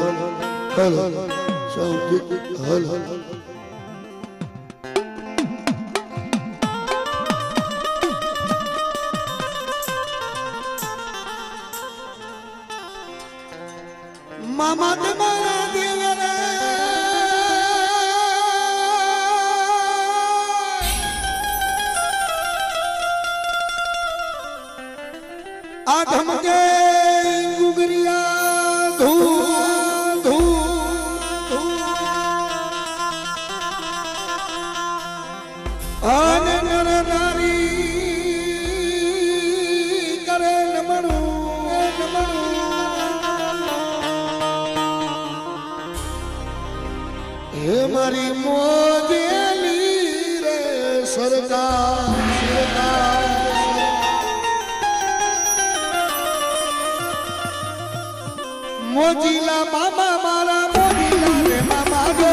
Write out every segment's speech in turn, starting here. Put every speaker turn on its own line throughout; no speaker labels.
હલ સૌથી હલ મામા તમારા દેવરે આ ધમકે ગુગરિયા ધૂ ધૂ અને નર નારી કરે નમણું હે મારી મોજેલી રે સરકાર મોજીલા મામા મારા મોજીલા રે મામા ગો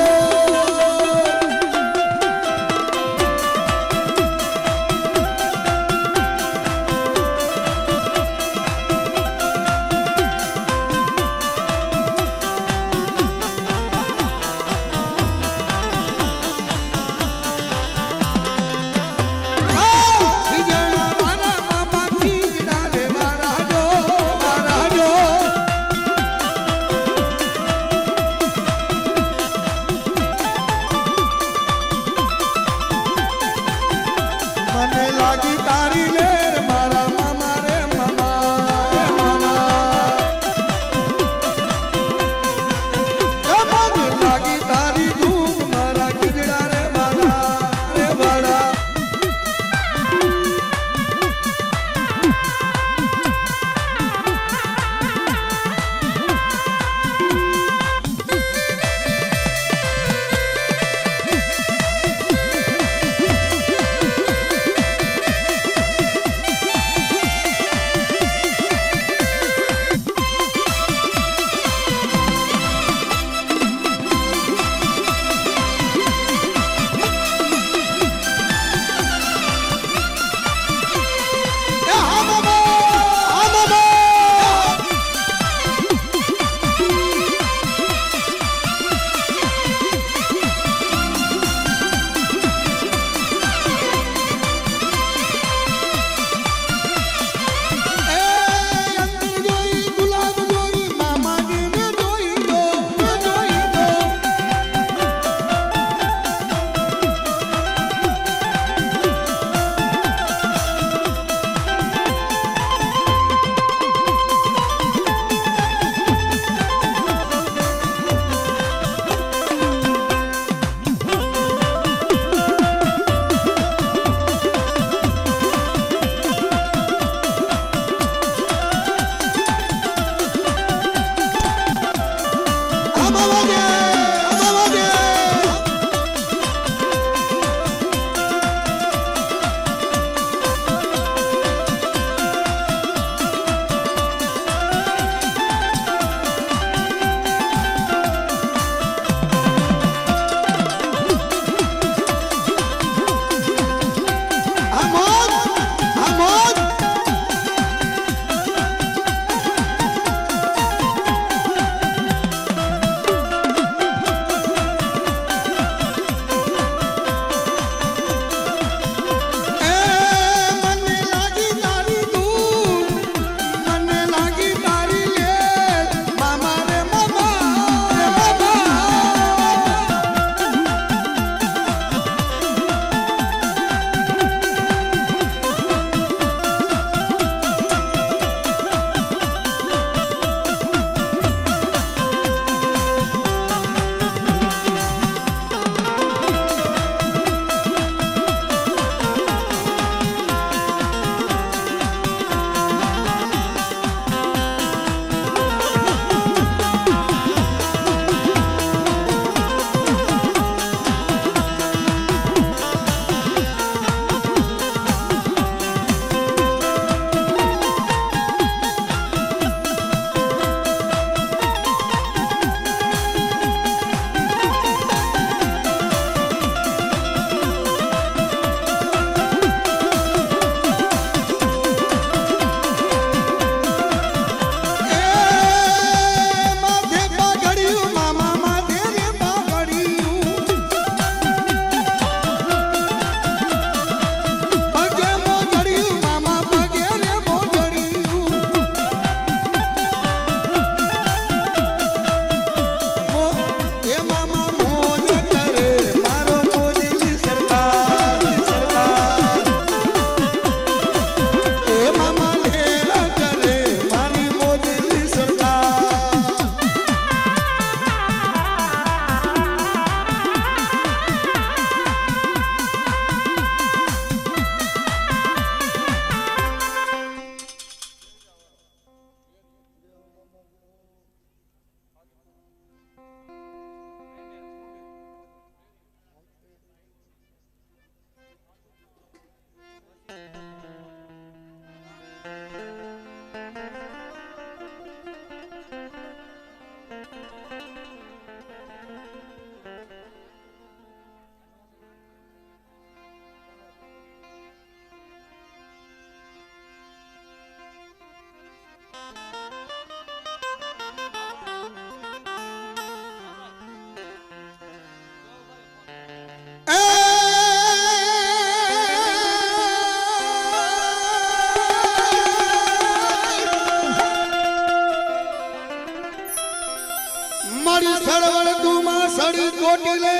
મારી સળવળ તું માં સળી ચોટીલે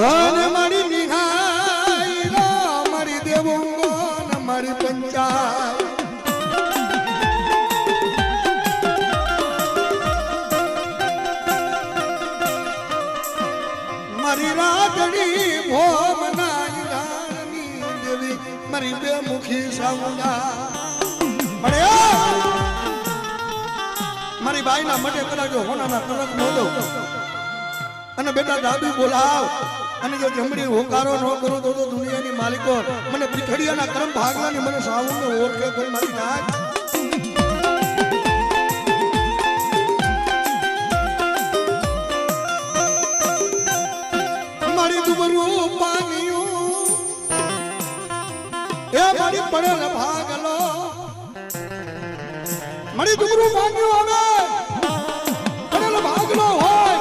અને મારી નિહાઈ રો મારી દેવુંગો ને મારી પંચાય મારી રાતડી ભોમના ઈરાની દેવી મારી બે મુખી સામુંડા મારી બાઈ ના મટે કદાચ હોનાના કલક ન દો અને બેટા દાદુ બોલાવ અને જો જમડી હોકારો ન કરું તો દુનિયાની માલિકો મને પીઠડિયાના કરમ ભાગલાની મને સાવને ઓળખે કોઈ મારી નાખ મારી દુબરું પાણીયું એ મારી પડેલ ભાગલો મારી દુબરું પાણીયું હવે પડેલ ભાગલો હોય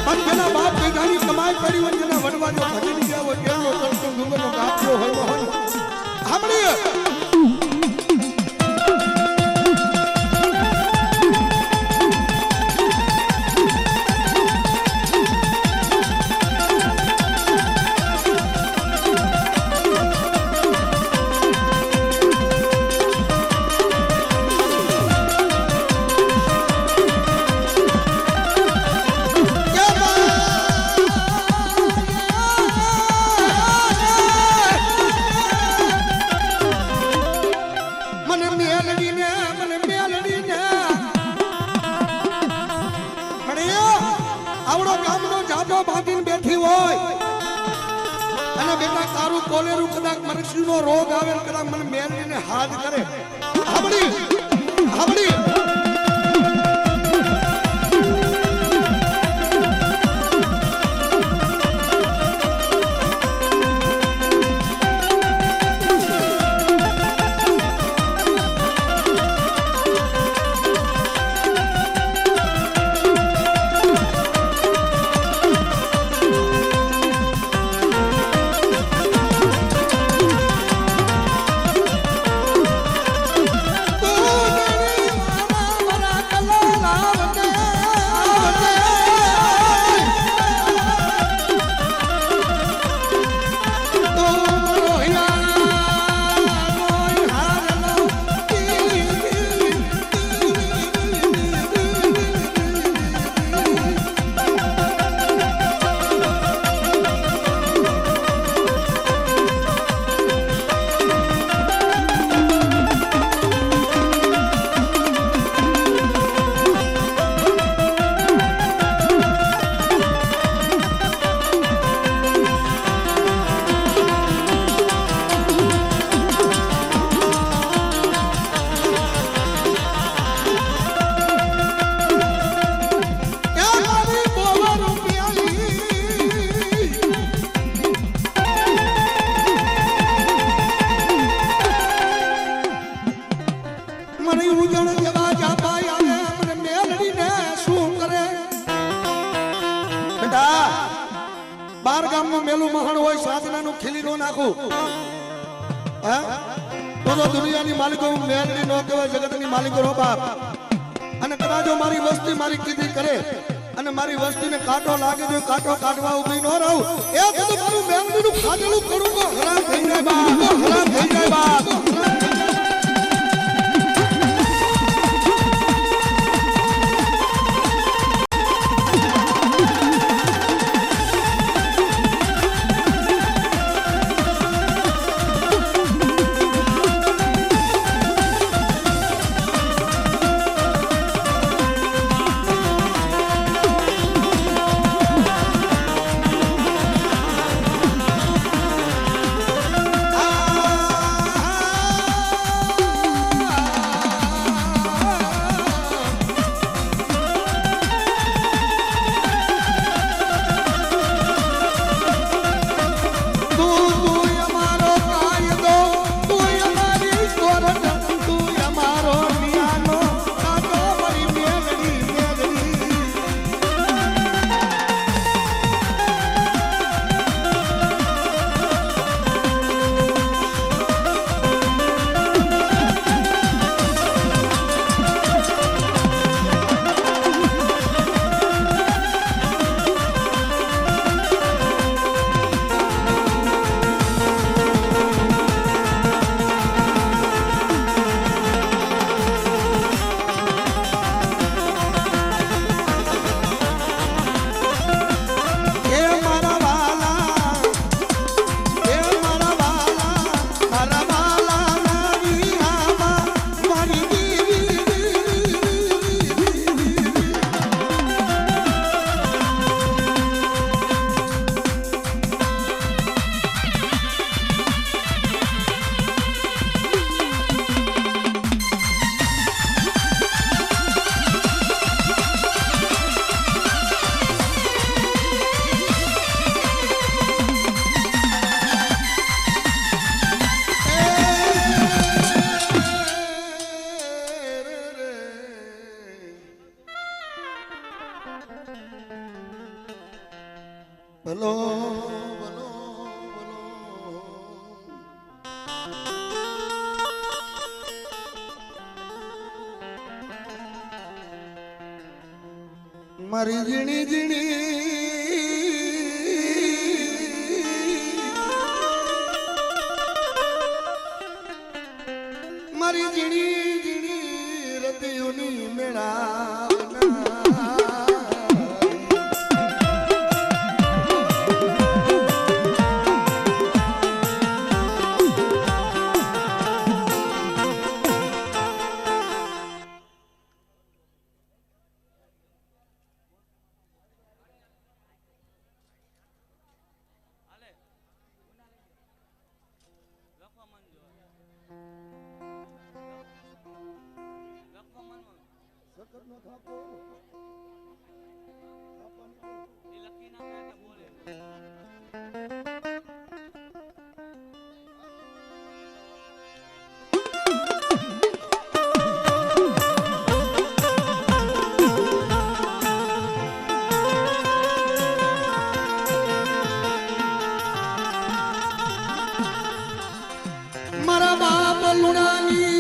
પણ જેના બાપ બેટાની કમાઈ કરી હોય જેના વડવાનો ભજી ગયા હોય કેવો તરતો ડુંગરનો કાપ્યો હોય સાંભળીએ આવડો ગામનો જાજો ભાગીને બેઠી હોય અને બેટા તારું કોલેરું કદાચ મરસીનો રોગ આવે કદાચ મને મેલડીને હાથ કરે હાબડી બાર ગામનું મેલું મહાણ હોય સાધનાનું ખીલી નો નાખું તો દુનિયાની માલિકો મેલડી નો કહેવાય જગતની માલિકો નો બાપ અને કદાચ મારી વસ્તી મારી કીધી કરે અને મારી વસ્તીને કાંટો લાગે જો કાંટો કાઢવા ઉભી ન રહું એ તો મારું મેલડીનું ખાધેલું કરું તો હરામ થઈ જાય બાપ હરામ થઈ જાય બાપ ભલો ભલો ભલો મારી ઝીણી ઝીણી મારી ઝીણી ઝીણી રતિઓની મેળાવના મારા બાપ લુણાની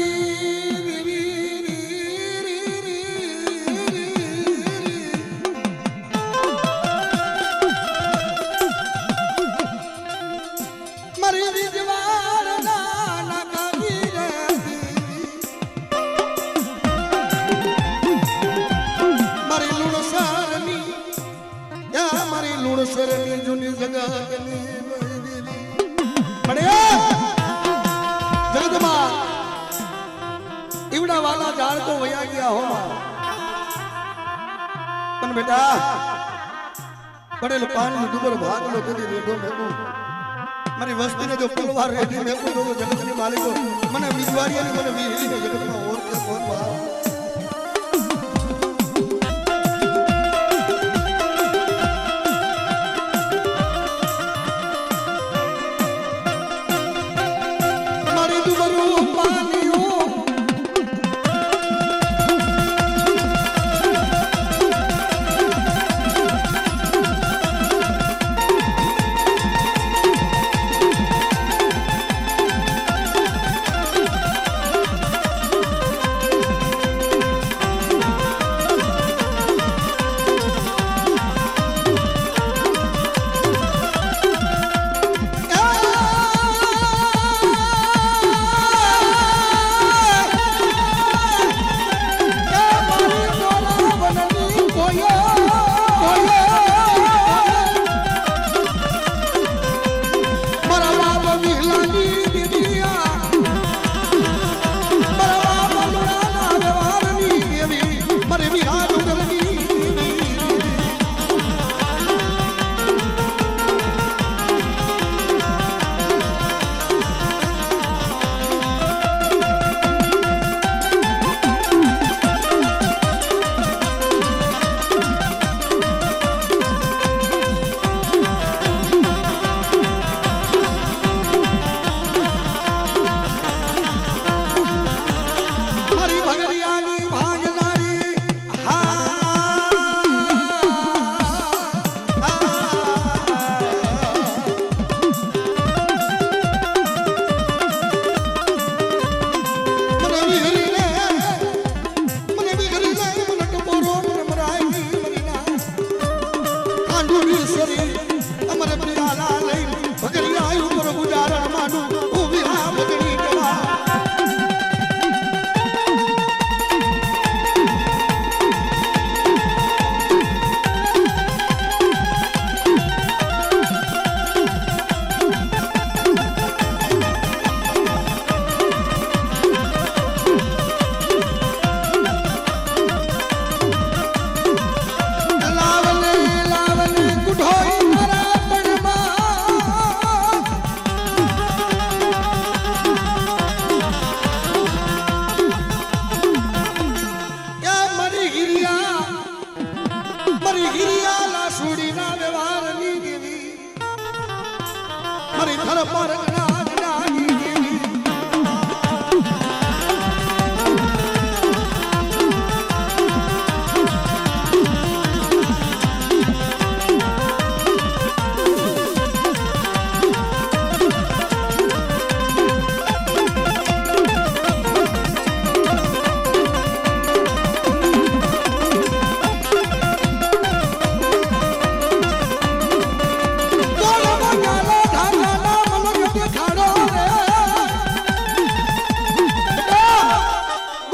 મારી વિજવાળ નાના કાવી રે મારી લુણસરની યા મારી લુણસરની જૂની જગતની પડ્યા જગતમાં ઈવડા વાલા ઝાડ તો વયા ગયા હો પણ બેટા પડેલ પાણી દુબર ભાગલો કદી રેડો મેકું મારી વસ્તીને જો પલવાર રેડી મેકું તો જગતની માલિકો મને વિજવાડિયાની મને વીહીને જગતમાં ઓર કે કોણ ભાવ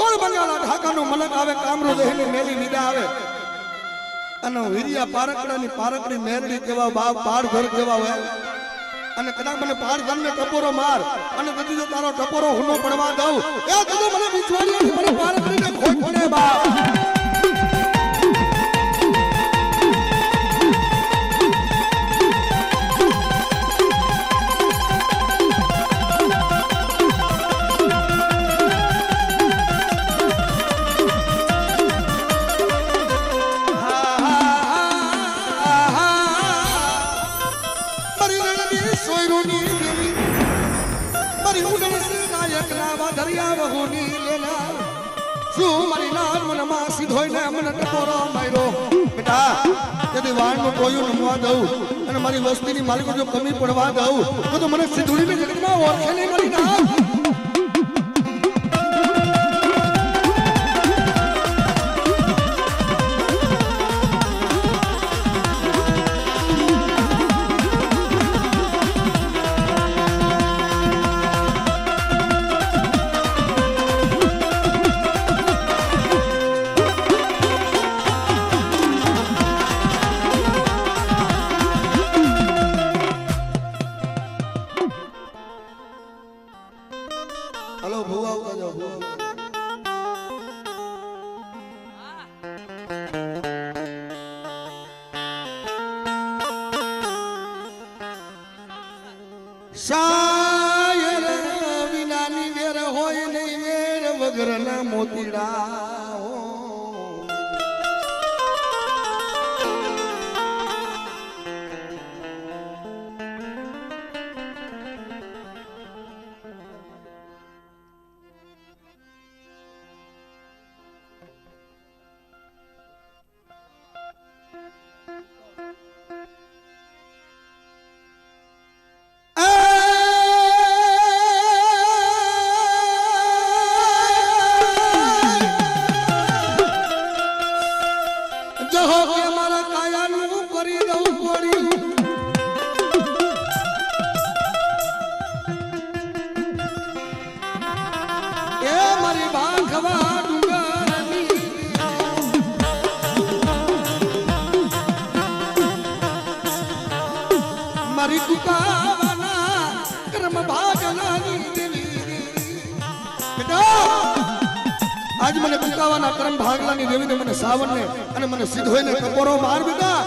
કોણ બંગાળા ઢાકાનો મલક આવે કામરો દેહની મેલી વિદા આવે અને વીરિયા પારકડાની પારકડી મેરડી કેવા બાપ પાડ ઘર કેવા હોય અને કદાચ મને પાડ ઘરને ટપોરો માર અને કદી જો તારો ટપોરો હુનો પડવા દઉં એ કદી મને વિશ્વાસ મને પારકડીને ખોટ પડે બાપ અને મારી વસ્તીની માલિકો જો કમી પડવા દઉં તો મને સિદ્ધુડીની જગતમાં ઓળખે નહીં મળી ના શાયર વિનાની વેર હોય નહીં વેર વગરના મોતીડા મારી કુકાવાના કર્મ ભાગનાની દેવી આજ મને કુકાવાના કર્મ ભાગલાની દેવીને મને સાવનને અને મને સિદ્ધોઈને ટપોરો માર બેટા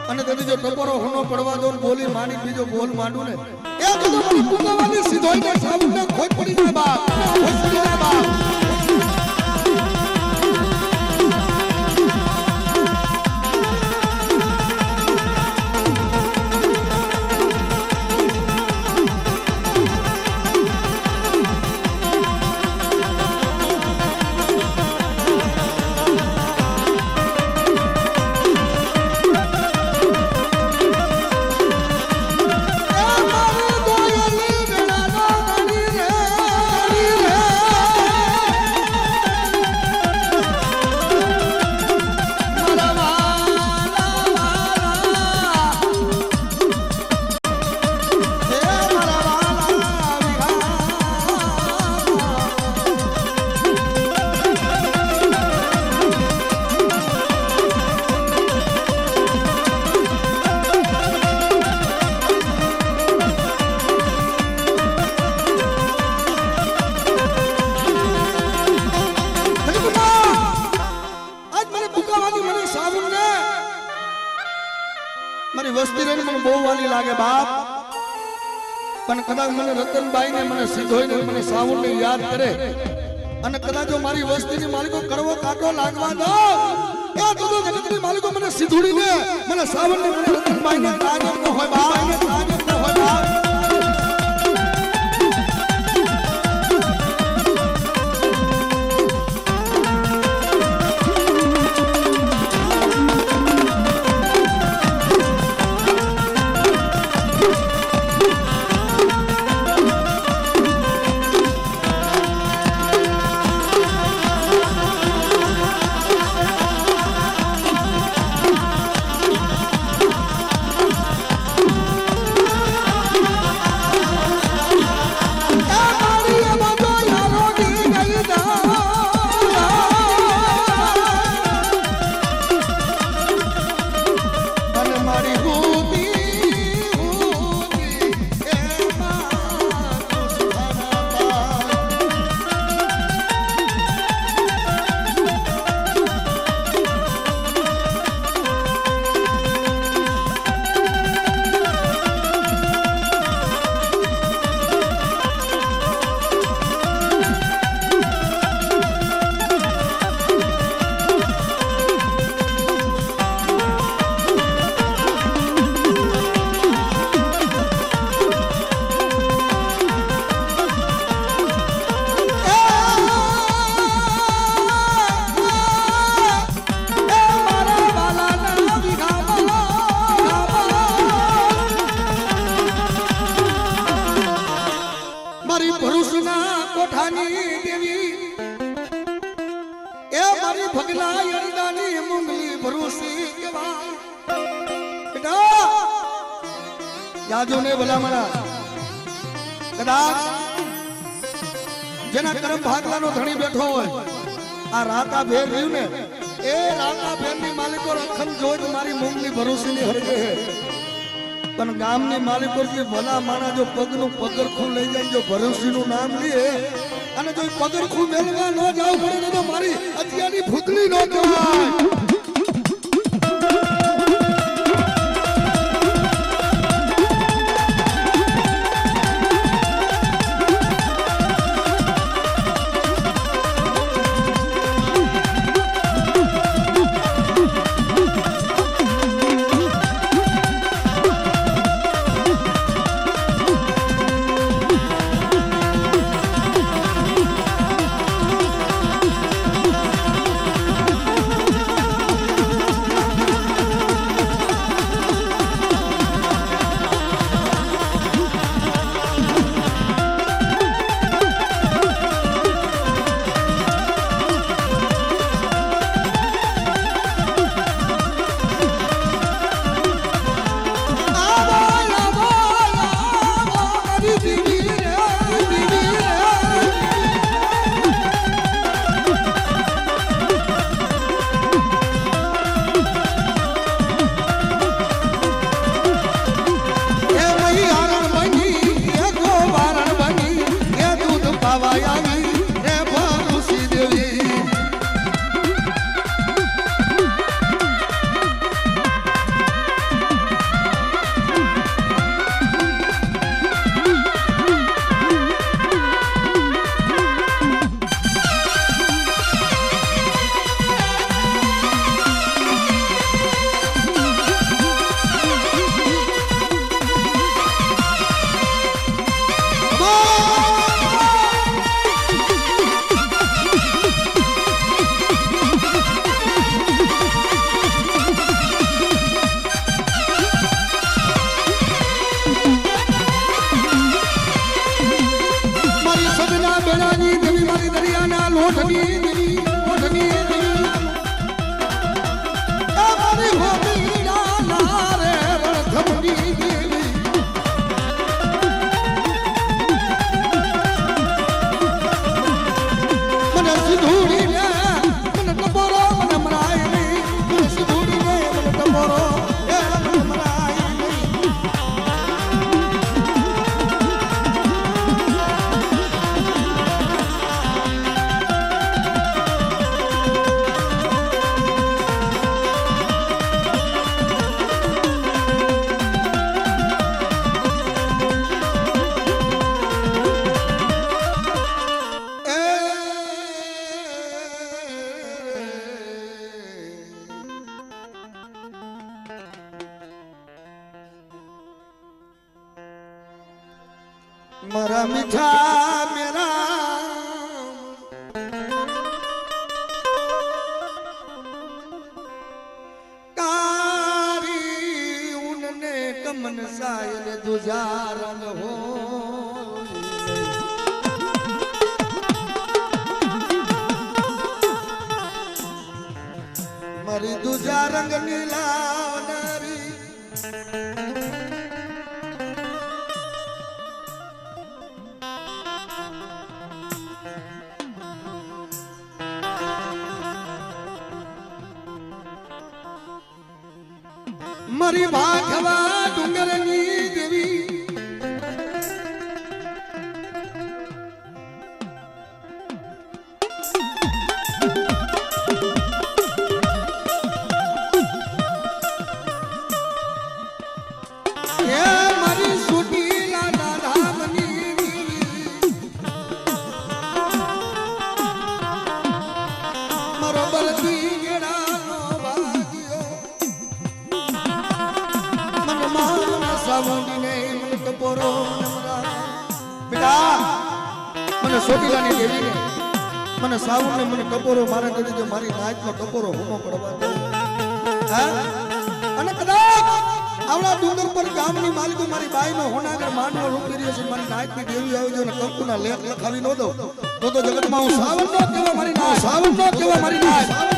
અને તેથી જો ટપોરો હુનો પડવા દો બોલી માની બીજો બોલ માંડું ને એ તો મને કુકાવાની સિદ્ધોઈને સાવનને ખોટ પડી જાય બાપ ખોટ પડી જાય બાપ મારી વસ્તી રહીને મને બહુ વાલી લાગે બાપ પણ કદાચ મને રતનબાઈને મને સિદ્ધોઈને મને સાવનને યાદ કરે અને કદાચ જો મારી વસ્તીની માલિકો કરવો કાટો લાગવા દો એ તો જગતની માલિકો મને સિદ્ધુડીને મને સાવનને મને રતનબાઈને તાજમ ન હોય બાપ તાજમ ન હોય બાપ મારી ભગલા યરદાની મુંગલી ભરૂસી કેવા બેટા યાજો ને ભલામણા કદાચ જેના કરમ ભાગલાનો ધણી બેઠો હોય આ રાતા ભેર રહ્યું ને એ રાતા ભેરની માલિકો રખમ જોજ મારી મુંગલી ભરૂસીની હરગે હે પણ ગામની માલિકો જે ભલા માણા જો પગનું પગરખું લઈ જાય જો ભરૂસીનું નામ લે અને જો પગરખું મેળવા ન જાવ પડે તો મારી અત્યારની ભૂતલી ન કહેવાય मरा मीठा मेरा कारी उनने कमन सायल दूजा रंग हो मरी दूजा रंग नीला नारी मरी भागवा डूंगरनी देवी ये मरी सुटीला दाधामनी मरोबर दीगड़ा મને સોટીલાની દેવીને મને સાવનને મને ટપોરો મારે દે જો મારી નાચનો ટપોરો હુમો પડવા દે હા અને કદાચ આવડા ડુંગર પર ગામની માલિકો મારી બાઈનો હોનાગર માંડવો રૂપી રહ્યો છે મારી નાચની દેવી આવી જો ને કંકુના લેખ લખાવી ન દો તો જગતમાં હું સાવન નો કેવા મારી નાચ સાવન નો કેવા મારી નાચ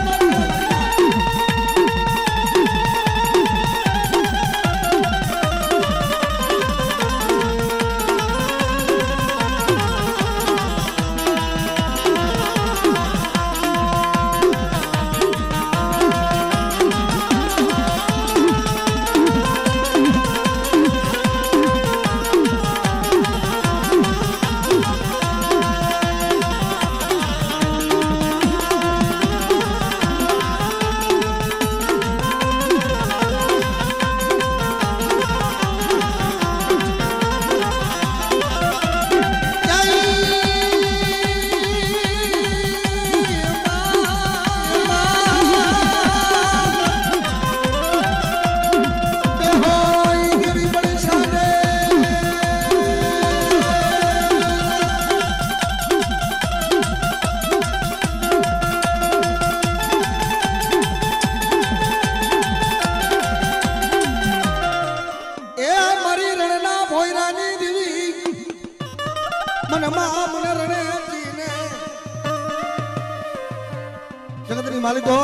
જગતની માલિકો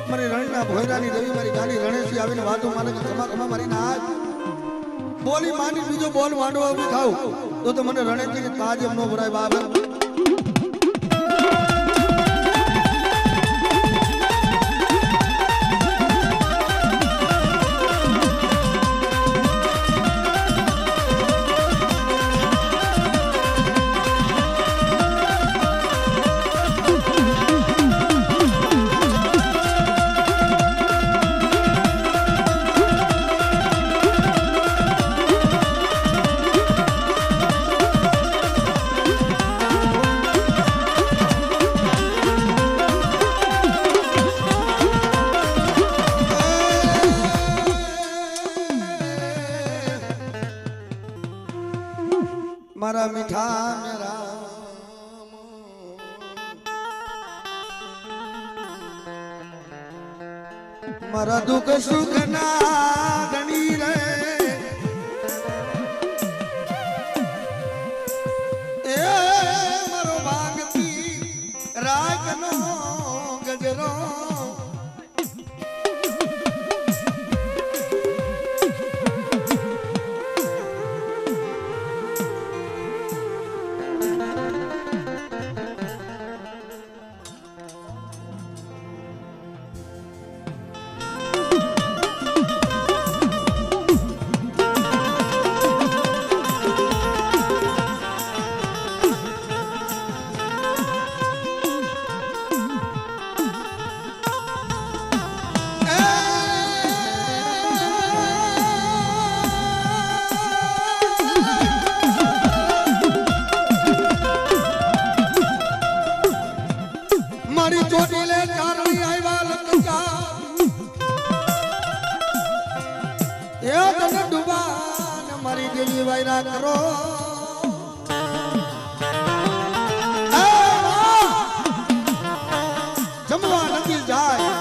મારી રણના ભોયરાની દેવી મારી ગાલી રણેશી આવીને વાતો માને કે ખમા ખમા મારી નાચ બોલી માની બીજો બોલ માંડવા ઉભી થાવ તો મને રણેશજી તાજ એમ નો ભરાય બાપ મારા મીઠા મેરા મારા દુઃખ સુખ ના ધણી રે એ મારો ભાગતી રાગનો ગજરો મારી ચોટીલે ચારણી આવ્યા લખજા એ તને ડૂબા મારી દેવી વાયરા કરો જમવા નથી જાય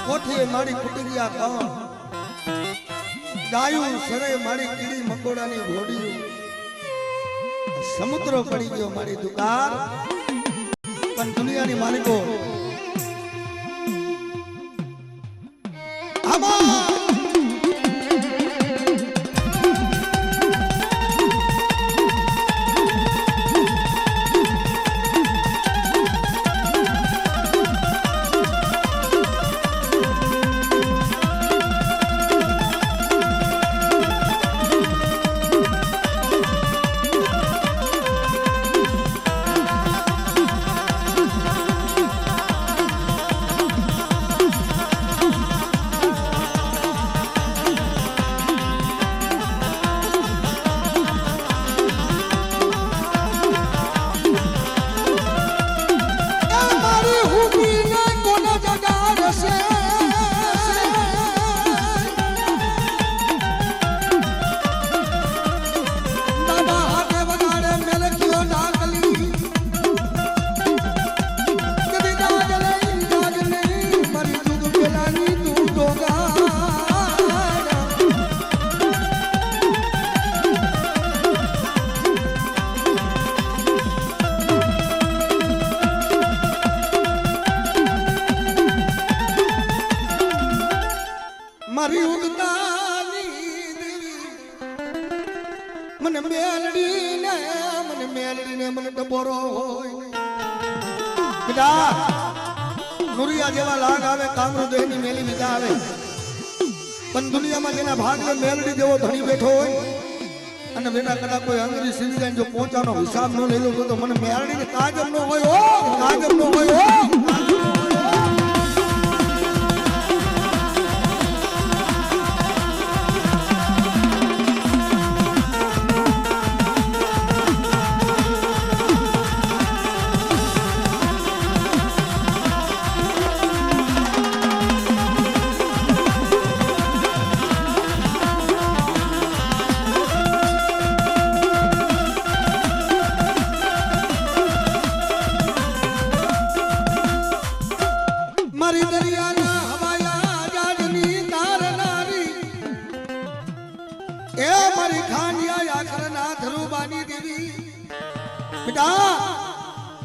કોઠીએ મારી કુટુંબિયા ખાવા ગાયું સરે મારી કીડી મકોડાની ઘોડી સમુદ્ર પડી ગયો મારી દુકાન પણ દુનિયાની માલિકો મારી ઉગતાની મને મેલડીને મને ડબોરો હોય બેટા નુરિયા જેવા લાગ આવે કામરૂ દેહની મેલી વિદા આવે પણ દુનિયામાં જેના ભાગમાં મેલડી જેવો ધણી બેઠો હોય અને બેટા કદાચ કોઈ અંગ્રેજી સિવિલ જો પહોંચવાનો હિસાબ ન લઈ લો તો મને મેલડીને કાજમ ન હોય કાજમ ન હોય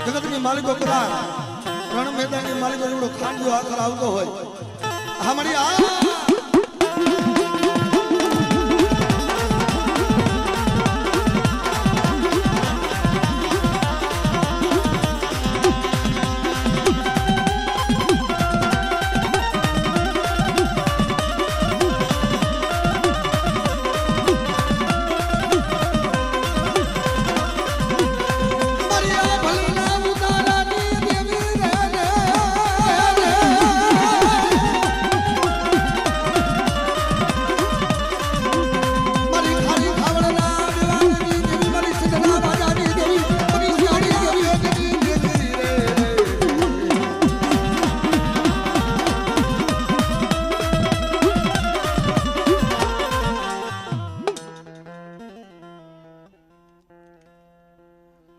જગતની માલિકો કરા રણ મેદાનની માલિકો એવડો ખાંડિયો આખર આવતો હોય અમારી આ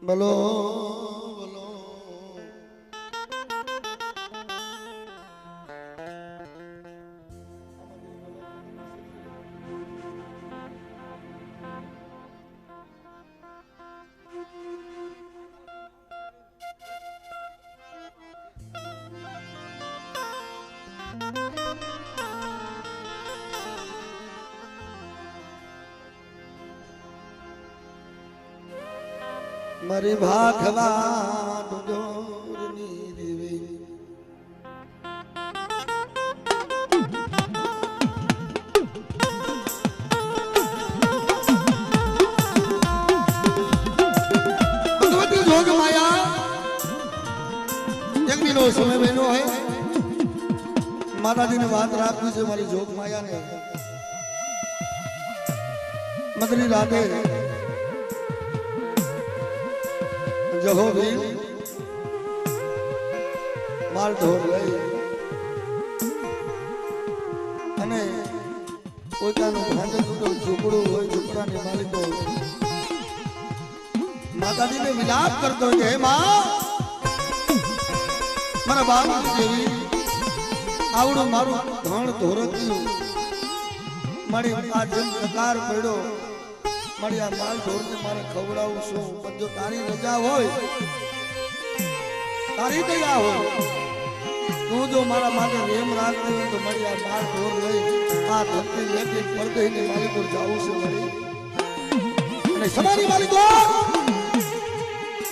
બોલો બોલો મારી ભાખવા ડુંગરની દેવી ભગવતી જોગ માયા જગની નો સમય બહેનો હે માતાજીને વાત રાખવી છે મારી જોગ માયાને મદરી રાધે જહો ભીલ માલ ઢોર લઈ અને પોતાનું ભાંજન ઝૂંપડું હોય ઝૂંપડાની માલિકો માતાજીને વિલાપ કરતો હોય હે માં મારા બાબુ જેવી આવડું મારું ધણ ધોરક્યું મારી આ જેમ પ્રકાર પડ્યો મારી આ માલ ઢોરને મારે ખવડાવું છું પણ જો તારી રજા હોય તારી દયા હોય તું જો મારા માટે રેમ રાખતી હોય તો મારી આ માલ ઢોર લઈ આ ધરતી લેતી પડદહીની માલિકો જાવું છે મારી અને સમારી માલિકો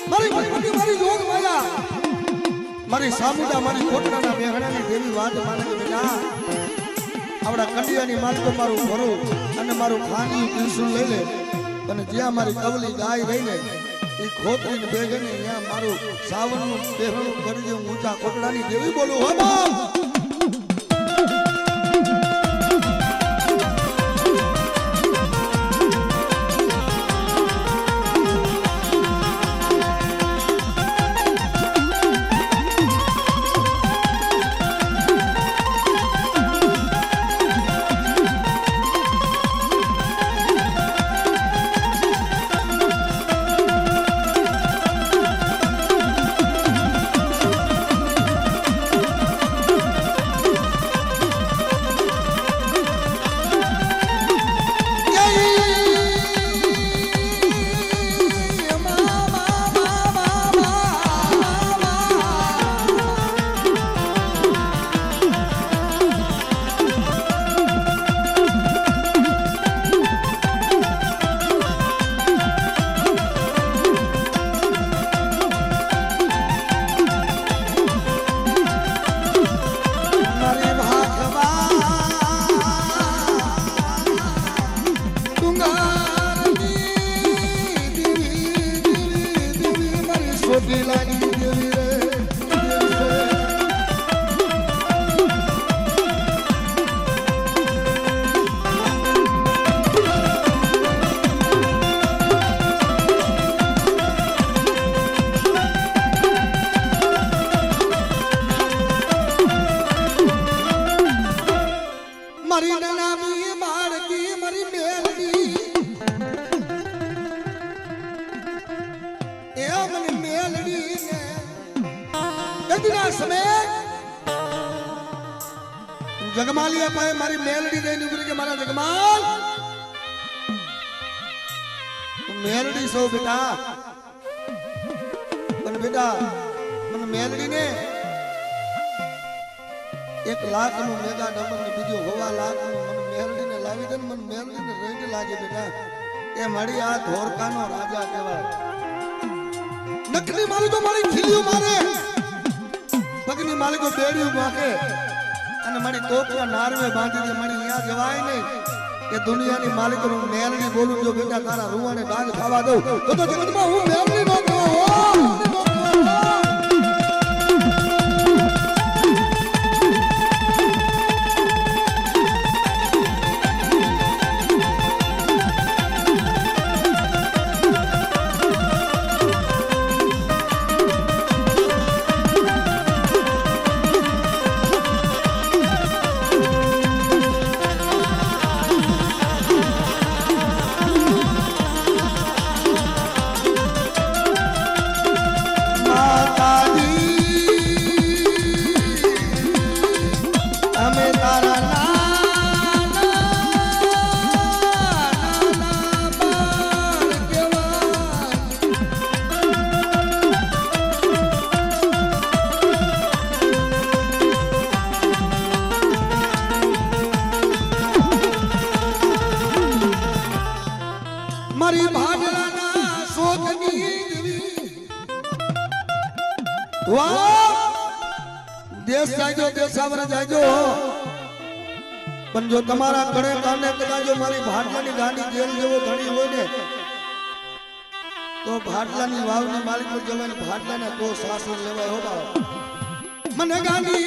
મારી ભગવતી મારી જોગ માયા મારી સામુદા મારી કોટડાના બેહણાની દેવી વાત માને બેટા આવડા કંડિયાની માલિકો મારું ભરું અને મારું ખાંડિયું ત્રિશુલ લઈ લે અને જ્યાં મારી કવલી ગાય રહીને એ ખોતરીને બેગને ત્યાં મારું સાવનનું બેહણું કરી દે ઊંચા કોટડાની દેવી બોલું હો બાપ जगमालिया पाए मारी मेलडी दे निकली के मारा जगमाल मेलडी सो बेटा मन मेलडी ने 1 લાખનું મેગા ડમર ને બીજો 1.5 લાખનું મને મેલડીને લાવી દે ને મને મેલડીને રેડ લાગે બેટા એ મળી આ ધોરકાનો રાજા કહેવાય નકલી માલિકો મારી ખીલ્યું મારે પગની માલિકો બેડ્યું માકે અને મારી તોપના નારવે બાંધી દે મારી અહીંયા જવાય નહીં કે દુનિયાની માલિકોનું મેલડી બોલું જો બેટા તારા રૂવાને ડાગ ખાવા દઉં તો જગતમાં હું મેલડી નો કહું મારી ભાગલાના શોકની વાહ દેશ જાજો દેશાવર જાજો પણ જો તમારા ઘરે કાને કદાચ જો મારી ભાટલાની ગાડી જેલ જેવો ઘણી હોય ને તો ભાટલાની વાવની માલિક પર જવાને ભાટલાને તો સાસુ લેવાય હો બાપ મને ગાડી